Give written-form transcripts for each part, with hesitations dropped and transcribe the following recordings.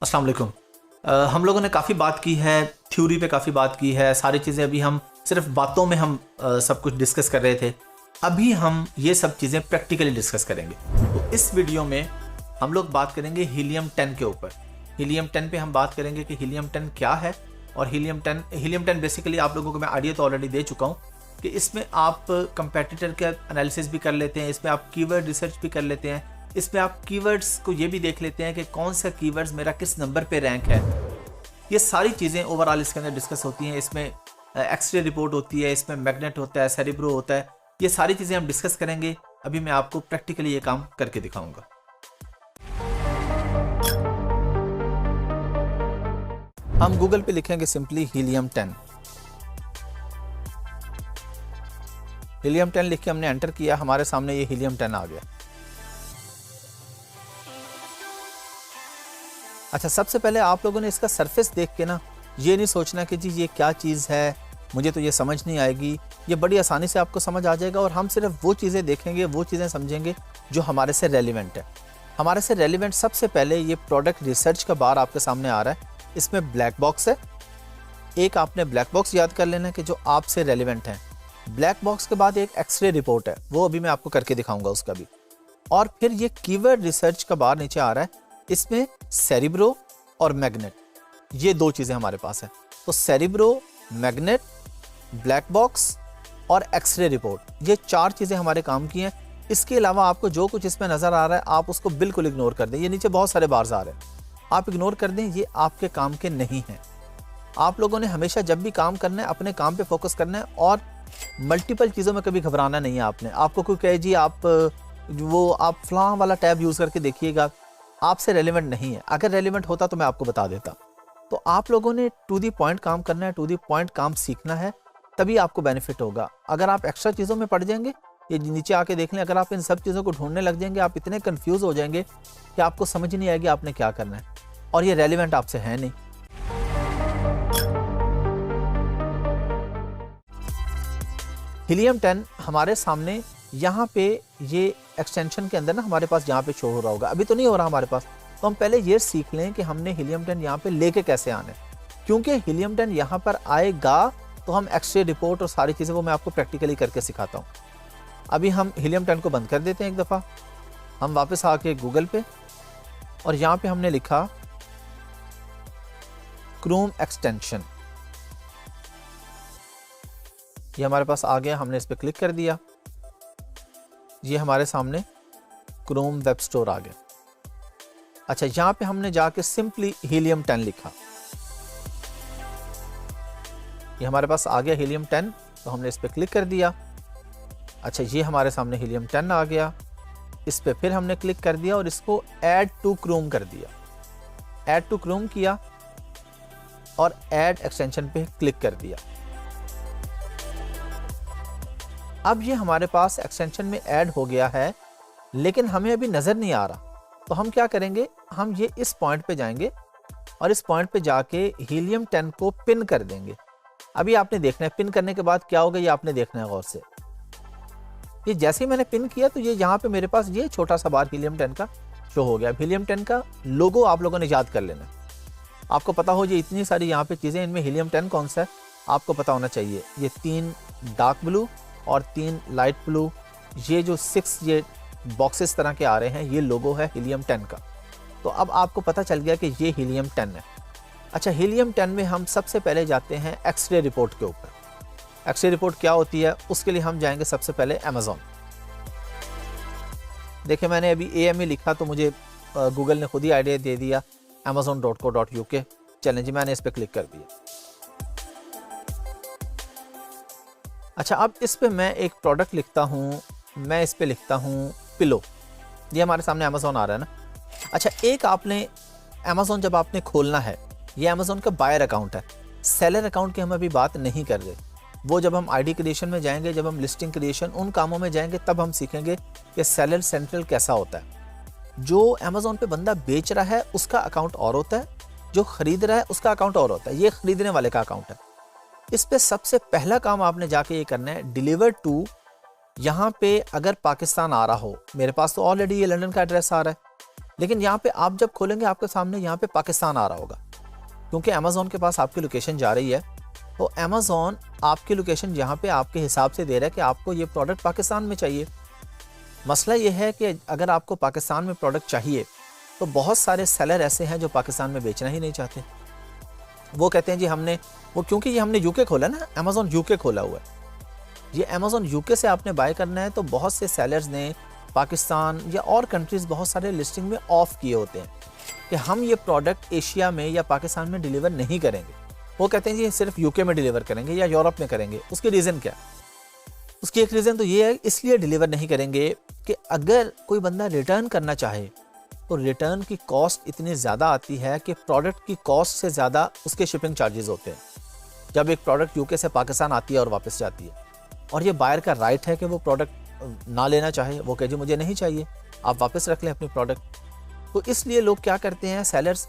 अस्सलाम वालेकुम। हम लोगों ने काफ़ी बात की है, थ्योरी पे काफ़ी बात की है, सारी चीज़ें अभी हम सिर्फ बातों में हम सब कुछ डिस्कस कर रहे थे। अभी हम ये सब चीज़ें प्रैक्टिकली डिस्कस करेंगे। तो इस वीडियो में हम लोग बात करेंगे हीलियम 10 के ऊपर। हीलियम 10 पे हम बात करेंगे कि हीलियम 10 क्या है, और हीलियम 10 बेसिकली आप लोगों को मैं आइडिया तो ऑलरेडी दे चुका हूँ कि इसमें आप कंपेटिटर का एनालिसिस भी कर लेते हैं, इसमें आप कीवर्ड रिसर्च भी कर लेते हैं, इसमें आप कीवर्ड्स को ये भी देख लेते हैं कि कौन सा कीवर्ड्स मेरा किस नंबर पे रैंक है। ये सारी चीज़ें ओवरऑल इसके अंदर डिस्कस होती हैं। इसमें एक्सरे रिपोर्ट होती है, इसमें मैग्नेट होता है, सेरिब्रो होता है। ये सारी चीज़ें हम डिस्कस करेंगे। अभी मैं आपको प्रैक्टिकली ये काम करके दिखाऊंगा। हम गूगल पे लिखेंगे सिंपली हीलियम 10। हीलियम 10 लिख के हमने एंटर किया, हमारे सामने ये हीलियम 10 आ गया। अच्छा, सबसे पहले आप लोगों ने इसका सरफेस देख के ना ये नहीं सोचना कि जी ये क्या चीज़ है, मुझे तो ये समझ नहीं आएगी। ये बड़ी आसानी से आपको समझ आ जाएगा, और हम सिर्फ वो चीज़ें देखेंगे, वो चीज़ें समझेंगे जो हमारे से रेलिवेंट है। हमारे से रेलिवेंट सबसे पहले ये प्रोडक्ट रिसर्च का बार आपके सामने आ रहा है। इसमें ब्लैक बॉक्स है। एक आपने ब्लैक बॉक्स याद कर लेना कि जो आपसे रेलिवेंट है। ब्लैक बॉक्स के बाद एक एक्सरे रिपोर्ट है, वो अभी मैं आपको करके दिखाऊंगा उसका भी। और फिर ये कीवर्ड रिसर्च का बार नीचे आ रहा है। इसमें सेरिब्रो और मैग्नेट, ये दो चीज़ें हमारे पास है। तो सेरिब्रो, मैग्नेट, ब्लैक बॉक्स और एक्सरे रिपोर्ट, ये चार चीज़ें हमारे काम की हैं। इसके अलावा आपको जो कुछ इसमें नज़र आ रहा है आप उसको बिल्कुल इग्नोर कर दें। ये नीचे बहुत सारे बार्स आ रहे हैं, आप इग्नोर कर दें, ये आपके काम के नहीं हैं। आप लोगों ने हमेशा जब भी काम करना है अपने काम पे फोकस करना है, और मल्टीपल चीज़ों में कभी घबराना नहीं है। आपको कोई कहे जी आप फलां वाला टैब यूज़ करके देखिएगा, आपसे रेलिवेंट नहीं है। अगर रेलिवेंट होता तो मैं आपको बता देता। तो आप लोगों ने टू दी पॉइंट काम करना है, टू दी पॉइंट काम सीखना है, तभी आपको बेनिफिट होगा। अगर आप एक्स्ट्रा चीज़ों में पड़ जाएंगे, ये नीचे आके देख लें, अगर आप इन सब चीज़ों को ढूंढने लग जाएंगे, आप इतने कंफ्यूज हो जाएंगे कि आपको समझ नहीं आएगी आपने क्या करना है, और ये रेलिवेंट आपसे है नहीं। हीलियम 10 हमारे सामने यहाँ पे ये एक्सटेंशन के अंदर ना हमारे पास यहाँ पे शो हो रहा होगा। अभी तो नहीं हो रहा हमारे पास, तो हम पहले ये सीख लें कि हमने हीलियम 10 यहाँ पे लेके कैसे आना है। क्योंकि हीलियम 10 यहाँ पर आएगा तो हम एक्सरे रिपोर्ट और सारी चीज़ें वो मैं आपको प्रैक्टिकली करके सिखाता हूँ। अभी हम हीलियम 10 को बंद कर देते हैं एक दफ़ा। हम वापस आके गूगल पे, और यहाँ पे हमने लिखा क्रोम एक्सटेंशन, ये हमारे पास आ गया। हमने इस पर क्लिक कर दिया, ये हमारे सामने क्रोम वेब स्टोर आ गया। अच्छा, यहाँ पे हमने जाके सिंपली हीलियम 10 लिखा, ये हमारे पास आ गया हीलियम 10। तो हमने इस पर क्लिक कर दिया। अच्छा, ये हमारे सामने हीलियम 10 आ गया। इस पर फिर हमने क्लिक कर दिया और इसको ऐड टू क्रोम कर दिया। ऐड टू क्रोम किया और ऐड एक्सटेंशन पे क्लिक कर दिया। अब ये हमारे पास एक्सटेंशन में ऐड हो गया है, लेकिन हमें अभी नज़र नहीं आ रहा। तो हम क्या करेंगे, हम ये इस पॉइंट पे जाएंगे और इस पॉइंट पे जाके हीलियम 10 को पिन कर देंगे। अभी आपने देखना है पिन करने के बाद क्या होगा, ये आपने देखना है गौर से। ये जैसे ही मैंने पिन किया तो ये यहाँ पे मेरे पास ये छोटा सा बार हीलियम 10 का शो हो गया। हीलियम 10 का लोगो आप लोगों ने याद कर लेना। आपको पता हो ये इतनी सारी यहाँ पे चीज़ें, इनमें हीलियम 10 कौन सा है आपको पता होना चाहिए। ये 3 डार्क ब्लू और 3 लाइट ब्लू, ये जो 6 ये बॉक्सेस तरह के आ रहे हैं, ये लोगो है हीलियम 10 का। तो अब आपको पता चल गया कि ये हीलियम 10 है। अच्छा, हीलियम 10 में हम सबसे पहले जाते हैं एक्सरे रिपोर्ट के ऊपर। एक्सरे रिपोर्ट क्या होती है, उसके लिए हम जाएंगे सबसे पहले अमेज़ॉन। देखिए, मैंने अभी AME लिखा तो मुझे गूगल ने खुद ही आइडिया दे दिया, amazon.co.uk। चलें जी, मैंने इस पर क्लिक कर दिया। अच्छा, अब इस पे मैं एक प्रोडक्ट लिखता हूँ, मैं इस पे लिखता हूँ पिलो। ये हमारे सामने अमेज़ॉन आ रहा है ना। अच्छा, एक आपने अमेज़ॉन जब आपने खोलना है, ये अमेज़ॉन का बायर अकाउंट है, सेलर अकाउंट की हम अभी बात नहीं कर रहे। वो जब हम ID क्रिएशन में जाएंगे, जब हम लिस्टिंग क्रिएशन उन कामों में जाएंगे, तब हम सीखेंगे कि सेलर सेंट्रल कैसा होता है। जो अमेज़ॉन पे बंदा बेच रहा है उसका अकाउंट और होता है, जो खरीद रहा है उसका अकाउंट और होता है। ये खरीदने वाले का अकाउंट है। इस पे सबसे पहला काम आपने जाके ये करना है, डिलीवर टू। यहाँ पे अगर पाकिस्तान आ रहा हो, मेरे पास तो ऑलरेडी ये लंदन का एड्रेस आ रहा है, लेकिन यहाँ पे आप जब खोलेंगे आपके सामने यहाँ पे पाकिस्तान आ रहा होगा, क्योंकि अमेज़ॉन के पास आपकी लोकेशन जा रही है। तो अमेज़ॉन आपकी लोकेशन यहाँ पे आपके हिसाब से दे रहा है कि आपको ये प्रोडक्ट पाकिस्तान में चाहिए। मसला ये है कि अगर आपको पाकिस्तान में प्रोडक्ट चाहिए तो बहुत सारे सेलर ऐसे हैं जो पाकिस्तान में बेचना ही नहीं चाहते। वो कहते हैं जी क्योंकि ये हमने यूके खोला ना, अमेज़ॉन यूके खोला हुआ है, ये अमेज़ॉन यूके से आपने बाय करना है। तो बहुत से सेलर्स ने पाकिस्तान या और कंट्रीज़ बहुत सारे लिस्टिंग में ऑफ किए होते हैं कि हम ये प्रोडक्ट एशिया में या पाकिस्तान में डिलीवर नहीं करेंगे। वो कहते हैं जी सिर्फ यूके में डिलीवर करेंगे या यूरोप में करेंगे। उसकी रीज़न क्या? उसकी एक रीज़न तो ये है, इसलिए डिलीवर नहीं करेंगे कि अगर कोई बंदा रिटर्न करना चाहे तो रिटर्न की कॉस्ट इतनी ज़्यादा आती है कि प्रोडक्ट की कॉस्ट से ज़्यादा उसके शिपिंग चार्जेस होते हैं जब एक प्रोडक्ट यूके से पाकिस्तान आती है और वापस जाती है। और ये बायर का राइट है कि वो प्रोडक्ट ना लेना चाहे, वो कहे जी मुझे नहीं चाहिए, आप वापस रख लें अपनी प्रोडक्ट। तो इसलिए लोग क्या करते हैं, सेलर्स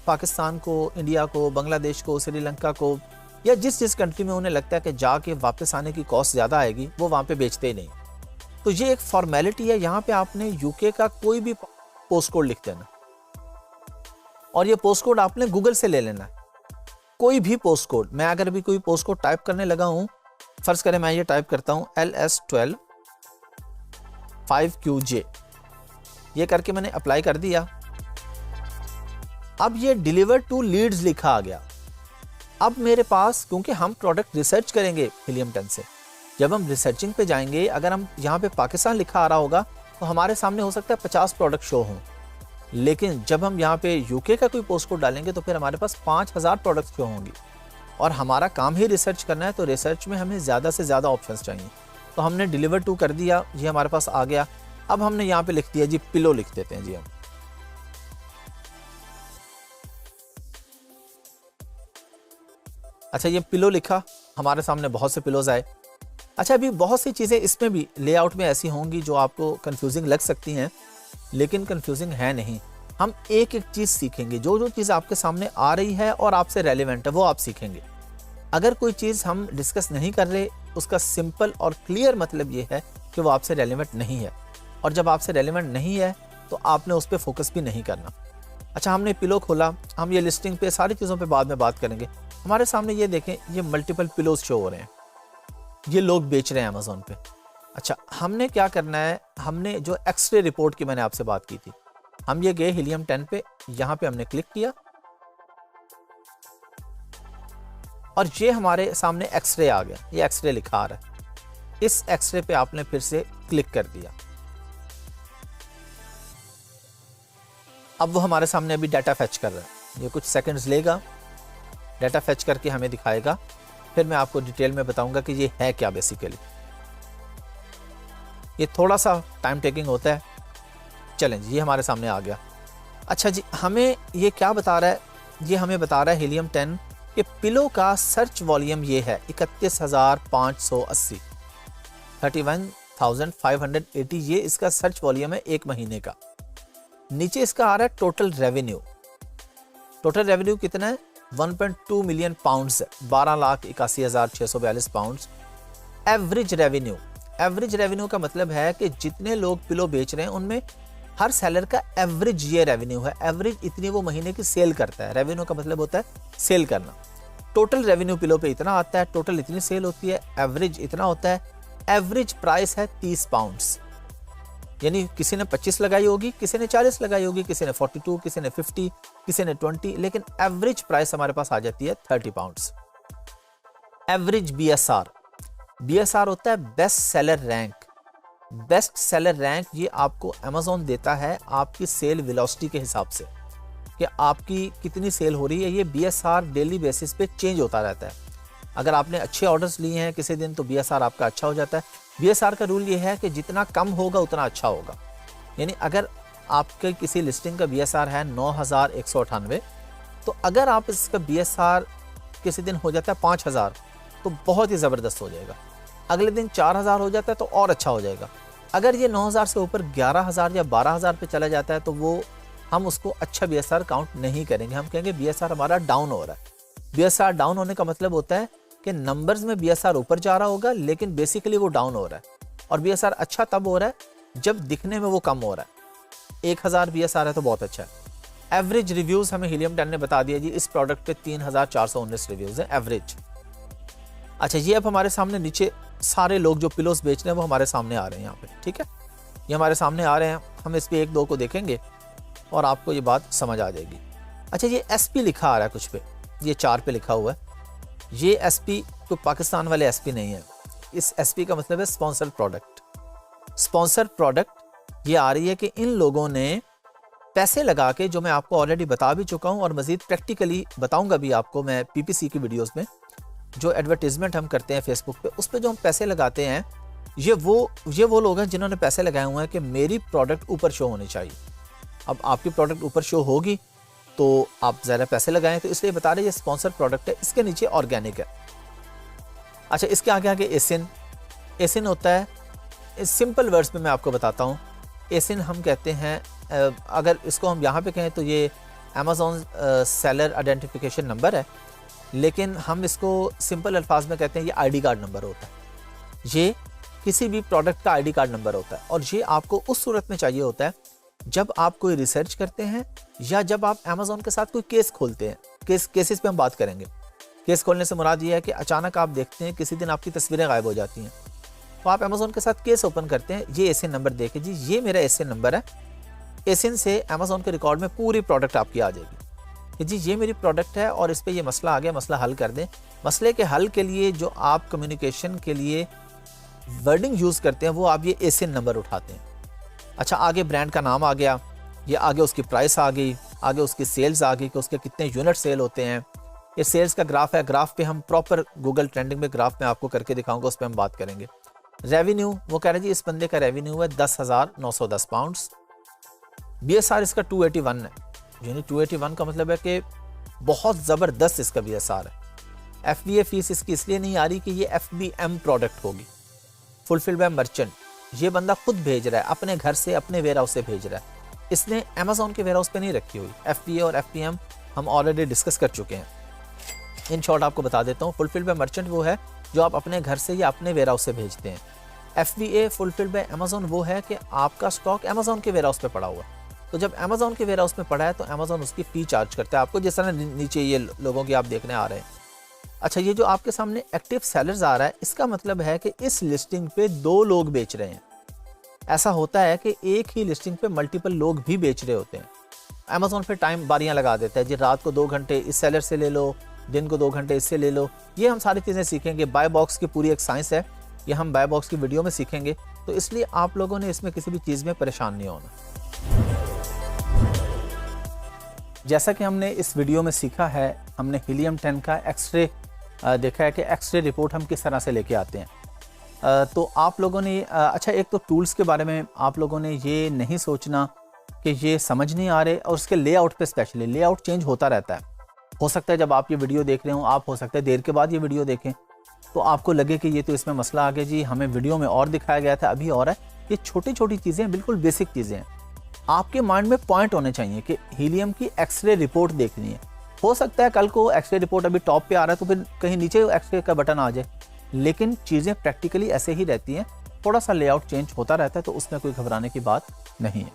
पाकिस्तान को, इंडिया को, बांग्लादेश को, श्रीलंका को या जिस कंट्री में उन्हें लगता है कि जाके वापस आने की कॉस्ट ज़्यादा आएगी, वो वहाँ पे बेचते ही नहीं। तो ये एक फॉर्मेलिटी है। यहाँ पे आपने यूके का कोई भी पोस्ट कोड लिख देना और ये पोस्ट कोड आपने गूगल से ले लेना। कोई भी पोस्ट कोड, मैं अगर भी कोई पोस्ट कोड टाइप करने लगा हूँ, फर्ज करें मैं ये टाइप करता हूँ LS12 5QJ, ये करके मैंने अप्लाई कर दिया। अब ये डिलीवर टू लीड्स लिखा आ गया। अब मेरे पास, क्योंकि हम प्रोडक्ट रिसर्च करेंगे हीलियम 10 से, जब हम रिसर्चिंग पे जाएंगे, अगर हम यहाँ पे पाकिस्तान लिखा आ रहा होगा तो हमारे सामने हो सकता है 50 प्रोडक्ट शो हों, लेकिन जब हम यहाँ पे यूके का कोई पोस्ट कोड डालेंगे तो फिर हमारे पास 5000 प्रोडक्ट शो होंगी। और हमारा काम ही रिसर्च करना है, तो रिसर्च में हमें ज़्यादा से ज़्यादा ऑप्शंस चाहिए। तो हमने डिलीवर टू कर दिया, ये हमारे पास आ गया। अब हमने यहाँ पे लिख दिया जी पिलो, लिख देते हैं जी हम। अच्छा, ये पिलो लिखा, हमारे सामने बहुत से पिलोज आए। अच्छा, अभी बहुत सी चीज़ें इसमें भी लेआउट में ऐसी होंगी जो आपको कंफ्यूजिंग लग सकती हैं, लेकिन कंफ्यूजिंग है नहीं। हम एक एक चीज़ सीखेंगे, जो चीज़ आपके सामने आ रही है और आपसे रेलिवेंट है वो आप सीखेंगे। अगर कोई चीज़ हम डिस्कस नहीं कर रहे, उसका सिंपल और क्लियर मतलब ये है कि वो आपसे रेलिवेंट नहीं है, और जब आपसे रेलिवेंट नहीं है तो आपने उस पर फोकस भी नहीं करना। अच्छा, हमने पिलो खोला, हम ये लिस्टिंग पे सारी चीज़ों पे बाद में बात करेंगे। हमारे सामने ये देखें, ये मल्टीपल पिलोज शो हो रहे हैं, ये लोग बेच रहे हैं अमेज़ॉन पे। अच्छा, हमने क्या करना है, हमने जो एक्सरे रिपोर्ट की मैंने आपसे बात की थी, हम ये गए हीलियम 10 पे, यहाँ पे हमने क्लिक किया और ये हमारे सामने एक्सरे आ गया, ये एक्सरे लिखा आ रहा है। इस एक्सरे पे आपने फिर से क्लिक कर दिया। अब वो हमारे सामने अभी डाटा फैच कर रहा है, ये कुछ सेकंड्स लेगा, डाटा फैच करके हमें दिखाएगा, फिर मैं आपको डिटेल में बताऊंगा कि ये है क्या बेसिकली। ये थोड़ा सा टाइम टेकिंग होता है। चलें जी, ये हमारे सामने आ गया। अच्छा जी, हमें ये क्या बता रहा है, ये हमें बता रहा है हीलियम 10 कि पिलो का सर्च वॉल्यूम ये है 31,580, 31,580, ये इसका सर्च वॉल्यूम है एक महीने का। नीचे इसका आ रहा है टोटल रेवेन्यू। टोटल रेवेन्यू कितना है? 1.2 million pounds, 12,81,642 pounds. Average revenue, average revenue का मतलब है कि जितने लोग पिलो बेच रहे हैं उनमें हर सेलर का एवरेज ये रेवेन्यू है। एवरेज इतनी वो महीने की सेल करता है। रेवेन्यू का मतलब होता है सेल करना। टोटल रेवेन्यू पिलो पे इतना आता है, टोटल इतनी सेल होती है, एवरेज इतना होता है। एवरेज प्राइस है 30 पाउंड्स, यानी किसी ने 25 लगाई होगी, किसी ने 40 लगाई होगी, किसी ने 42, किसी ने 50, किसी ने 20, लेकिन एवरेज प्राइस हमारे पास आ जाती है 30 पाउंड्स। एवरेज BSR, BSR होता है best seller rank. Best seller rank ये आपको अमेज़ॉन देता है आपकी सेल वेलोसिटी के हिसाब से, कि आपकी कितनी सेल हो रही है। ये BSR डेली बेसिस पे चेंज होता रहता है। अगर आपने अच्छे ऑर्डर्स लिए हैं किसी दिन तो BSR आपका अच्छा हो जाता है। BSR का रूल ये है कि जितना कम होगा उतना अच्छा होगा। यानी अगर आपके किसी लिस्टिंग का BSR है 9,198, तो अगर आप इसका BSR किसी दिन हो जाता है 5,000 तो बहुत ही ज़बरदस्त हो जाएगा। अगले दिन 4,000 हो जाता है तो और अच्छा हो जाएगा। अगर ये 9,000 से ऊपर 11,000 या 12,000 पे चला जाता है तो वो हम उसको अच्छा BSR काउंट नहीं करेंगे। हम कहेंगे BSR हमारा डाउन हो रहा है। BSR डाउन होने का मतलब होता है कि नंबर्स में BSR ऊपर जा रहा होगा लेकिन बेसिकली वो डाउन हो रहा है। और BSR अच्छा तब हो रहा है जब दिखने में वो कम हो रहा है। 1000 BS आ रहा है तो बहुत अच्छा है। एवरेज रिव्यूज़ हमें हीलियम 10 ने बता दिया जी, इस प्रोडक्ट पे 3419 रिव्यूज़ हैं एवरेज। अच्छा, ये अब हमारे सामने नीचे सारे लोग जो पिलोस बेच रहे हैं वो हमारे सामने आ रहे हैं यहाँ पे, ठीक है, ये हमारे सामने आ रहे हैं। हम इस पे 1-2 को देखेंगे और आपको ये बात समझ आ जाएगी। अच्छा, ये SP लिखा आ रहा है कुछ पे, ये 4 पे लिखा हुआ है। ये SP तो पाकिस्तान वाले SP नहीं है, इस SP का मतलब है स्पॉन्सर्ड प्रोडक्ट। स्पॉन्सर्ड प्रोडक्ट ये आ रही है कि इन लोगों ने पैसे लगा के, जो मैं आपको ऑलरेडी बता भी चुका हूँ और मज़ीद प्रैक्टिकली बताऊँगा भी आपको मैं PPC की वीडियोज़ में, जो एडवर्टीजमेंट हम करते हैं फेसबुक पे, उस पर जो हम पैसे लगाते हैं, ये वो लोग हैं जिन्होंने पैसे लगाए हुए हैं कि मेरी प्रोडक्ट ऊपर शो होनी चाहिए। अब आपकी प्रोडक्ट ऊपर शो होगी तो आप ज़्यादा पैसे लगाएं, तो इसलिए बता रहे हैं ये स्पॉन्सर प्रोडक्ट है। इसके नीचे ऑर्गेनिक है। अच्छा, इसके आगे आगे एसिन होता है। इस सिंपल वर्ड्स में मैं आपको बताता हूँ। एसिन हम कहते हैं, अगर इसको हम यहाँ पे कहें तो ये अमेज़ॉन सेलर आइडेंटिफिकेशन नंबर है, लेकिन हम इसको सिंपल अल्फाज में कहते हैं ये ID कार्ड नंबर होता है। ये किसी भी प्रोडक्ट का ID कार्ड नंबर होता है और ये आपको उस सूरत में चाहिए होता है जब आप कोई रिसर्च करते हैं या जब आप अमेज़ॉन के साथ कोई केस खोलते हैं। केसेस पे हम बात करेंगे। केस खोलने से मुराद ये है कि अचानक आप देखते हैं किसी दिन आपकी तस्वीरें गायब हो जाती हैं, तो आप अमेज़ॉन के साथ केस ओपन करते हैं। ये एसिन नंबर देके जी, ये मेरा एसिन नंबर है। एसिन से अमेज़ॉन के रिकॉर्ड में पूरी प्रोडक्ट आपकी आ जाएगी कि जी ये मेरी प्रोडक्ट है और इस पर ये मसला आ गया, मसला हल कर दें। मसले के हल के लिए जो आप कम्युनिकेशन के लिए वर्डिंग यूज़ करते हैं वो आप ये एसिन नंबर उठाते हैं। अच्छा, आगे ब्रांड का नाम आ गया, ये आगे उसकी प्राइस आ गई, आगे उसकी सेल्स आ गई कि उसके कितने यूनिट सेल होते हैं। ये सेल्स का ग्राफ है। ग्राफ पे हम प्रॉपर गूगल ट्रेंडिंग में ग्राफ में आपको करके दिखाऊंगा, उस पर हम बात करेंगे। रेवेन्यू, वो कह रहे हैं जी इस बंदे का रेवेन्यू है 10,910 पाउंड्स। BSR इसका 281 है, यानी 281 का मतलब है कि बहुत ज़बरदस्त इसका BSR है। FBA फीस इसकी इसलिए नहीं आ रही कि ये FBM प्रोडक्ट होगी, फुलफिल बाय मर्चेंट। ये बंदा खुद भेज रहा है, अपने घर से अपने वेयर हाउस से भेज रहा है, इसने अमेज़ॉन के वेयर हाउस पे नहीं रखी हुई। FBA और FBM हम ऑलरेडी डिस्कस कर चुके हैं। इन शॉर्ट आपको बता देता हूँ, फुलफिल बाय मर्चेंट वो है जो आप अपने घर से या अपने वेयर हाउस से भेजते हैं। FBA फुलफिल बाय अमेज़ॉन वो है कि आपका स्टॉक अमेज़ॉन के वेयर हाउस पे पड़ा हुआ, तो जब अमेज़ॉन के वेयर हाउस में पड़ा है तो अमेज़ॉन उसकी फ़ी चार्ज करता है आपको, जिस तरह नीचे ये लोगों की आप देखने आ रहे हैं। अच्छा, ये जो आपके सामने एक्टिव सेलर्स आ रहा है, इसका मतलब है कि इस लिस्टिंग पे 2 लोग बेच रहे हैं। ऐसा होता है कि एक ही लिस्टिंग पे मल्टीपल लोग भी बेच रहे होते हैं। अमेज़ॉन पे टाइम बारियां लगा देता है जी, रात को 2 घंटे इस सेलर से ले लो, दिन को 2 घंटे इससे ले लो। ये हम सारी चीज़ें सीखेंगे। बाय बॉक्स की पूरी एक साइंस है, ये हम बाय बॉक्स की वीडियो में सीखेंगे, तो इसलिए आप लोगों ने इसमें किसी भी चीज़ में परेशान नहीं होना। जैसा कि हमने इस वीडियो में सीखा है, हमने हीलियम 10 का एक्सरे देखा है कि एक्सरे रिपोर्ट हम किस तरह से लेके आते हैं। तो आप लोगों ने अच्छा, एक तो टूल्स के बारे में आप लोगों ने ये नहीं सोचना कि ये समझ नहीं आ रहे, और उसके लेआउट पे स्पेशली लेआउट चेंज होता रहता है। हो सकता है जब आप ये वीडियो देख रहे हो, आप हो सकता है देर के बाद ये वीडियो देखें तो आपको लगे कि ये तो इसमें मसला आ गया जी, हमें वीडियो में और दिखाया गया था, अभी और है। ये छोटी छोटी चीज़ें, बिल्कुल बेसिक चीज़ें हैं। आपके माइंड में पॉइंट होने चाहिए कि हीलियम की एक्सरे रिपोर्ट देखनी है। हो सकता है कल को एक्सरे रिपोर्ट अभी टॉप पे आ रहा है तो फिर कहीं नीचे एक्सरे का बटन आ जाए, लेकिन चीज़ें प्रैक्टिकली ऐसे ही रहती हैं। थोड़ा सा लेआउट चेंज होता रहता है, तो उसमें कोई घबराने की बात नहीं है।